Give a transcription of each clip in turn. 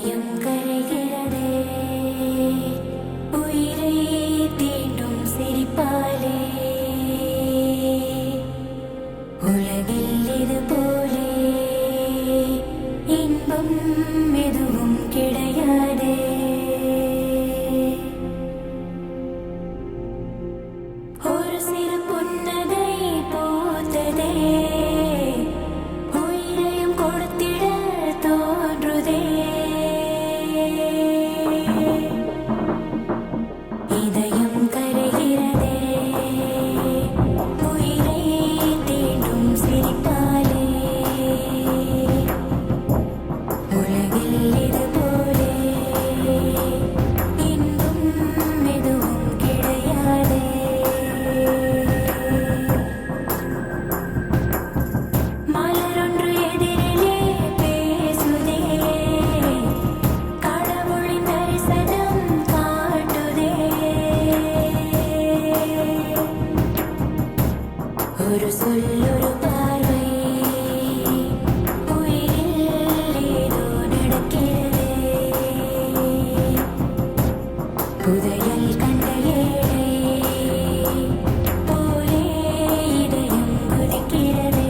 இதயம் கரைகிறதே உயிரை தீண்டும் சிரிப்பாலே உலகில் இது போலே இன்பம் எதுவும் கிடையாதே ஒரு சிறு புன்னகை போத்ததே உயிரையும் கொடுத்திட தோன்றுதே இதயம் கரைகிறதே உயிரை தீண்டும் சிரிப்பாலே உலகில் இது போலே இன்பம் எதுவும் கிடையாதே மலரொன்று எதிரிலே பேசுதே கடவுளின் தரிசனம் காட்டுதே ஒரு சொல்லொரு பார்வை உயிரில் ஏதோ நடக்கிறதே புதையல் கண்ட ஏழை போலே இதயம் குதிக்கிறதே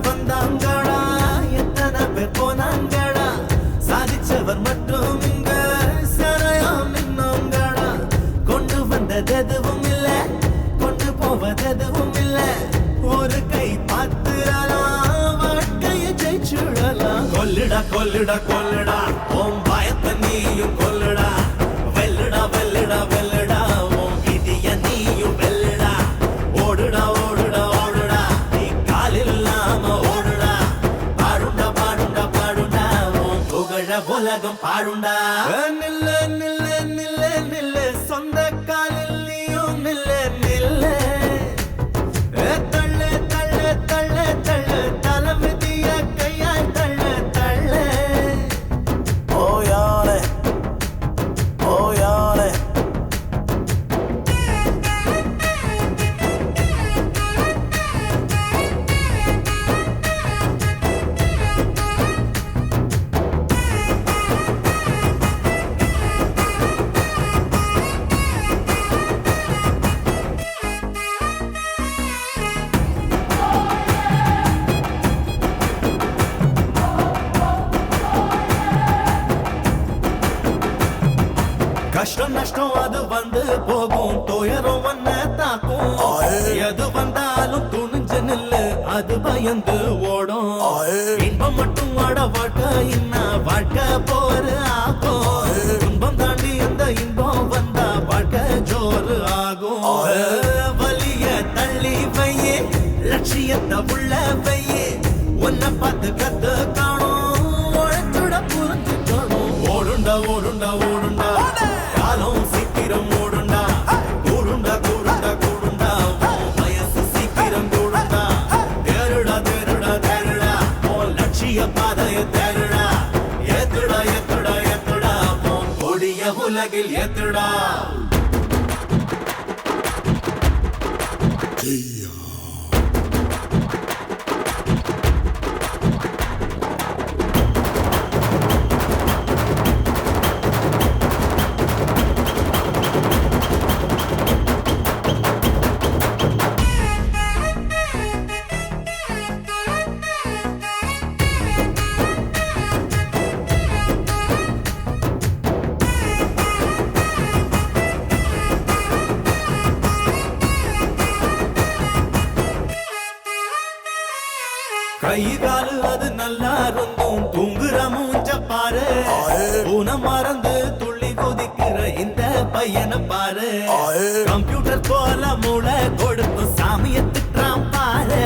வந்தாங்கடா எத்தனை பேர் போனாங்கடா சாதிச்சவர் மட்டும் இங்க சரையாம் நின்னோங்கடா கொண்டு வந்தது எதுவும் இல்ல கொண்டு போவது எதுவும் இல்ல ஒரு கை பார்த்துடலாம் வாழ்க்கையை ஜெயிச்சுடலாம் கொல்லுடா கொல்லுடா கொல்லுடா ஓம் பயத்தை நீயும் கொல்லுடா வெல்லுடா வெல்லுடா வெல்லுடா ஓம் விதிய நீயும் வெல்லுடா ஓடுடா ஓடுடா ஓடுடா நீ காலில்லாம ஓடுடா பாடுண்டா பாடுண்டா பாடுண்டா ஓம் புகழ உலகம் பாடுண்டா நில்ல நில்ல நில்ல நில்ல சொந்த காலில் நீயும் நில்ல நில்ல தள்ள தள்ள தள்ள தள்ள தலைமிதிய கையாய் தள்ள தள்ள ஓயாலே ஓயாலே கஷ்டம் நஷ்டம் அது வந்து போகும் துயரம் வந்த தாக்கும் எது வந்தாலும் துணிஞ்சு நில்லு அது பயந்து ஓடும் இன்பம் மட்டும் வாட வாழ்க்கை இன்ன வாழ்க்கை போரு ஆகும் துன்பம் தாண்டி இந்த இன்பம் வந்தா வாழ்க்கை ஜோறு ஆகும் வலிய தள்ளி வையே லட்சியத்தை உள்ள வையே உன்னை பார்த்து கத்து காணும் உழைச்சுட புரிஞ்சுக்கணும் ஓடும் பாதைய தேடுடா ஏத்துடா ஏத்துடா ஏத்துடா போன் கொடிய உலகில் ஏத்துடா கை காலு அது நல்லா இருந்தும் தூங்குற மூஞ்ச பாரு பூனை மறந்து துள்ளி குதிக்கிற இந்த பையனை பாரு கம்ப்யூட்டர் போல மூளை கொடுத்து சாமியை திட்டுறான் பாரு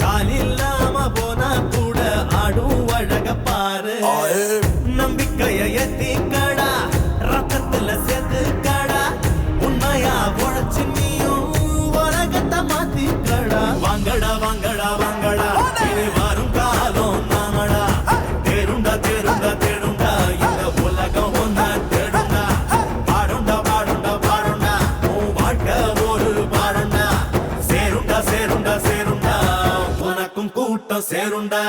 கால் இல்லாம போனா கூட ஆடும் அழக பாரு நம்பிக்கைய ஏத்திக்கடா ரத்தத்துல சேர்த்துக்கடா உண்மையா உழைச்சு நீயும் உலகத்தை மாத்திக்கடா வாங்கடா வாங்கடா வாங்கடா இனி வரும் காலம் நாமடா தேருண்டா தேருண்டா தேடுண்டா இந்த உலகம் ஒன்ன தேடுண்டா பாடுண்டா பாடுண்டா பாடுண்டா உன் வாழ்க்கை ஒரு பாடுண்டா சேருண்டா சேருண்டா சேருண்டா உனக்கும் கூட்டம் சேருண்டா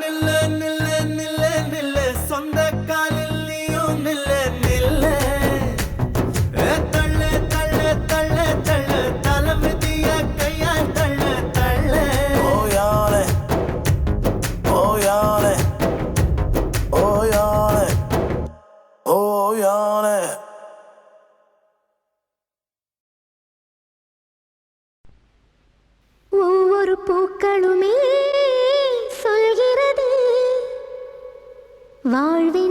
நில்ல நில்ல நில்ல நில்ல சொந்த காலில் நீயும் நில்ல நில்ல தள்ள தள்ள தள்ள தள்ள தலைமதிய கையால் தள்ள தள்ள ஒவ்வொரு பூக்களுமே சொல்கிறது வாழ்வே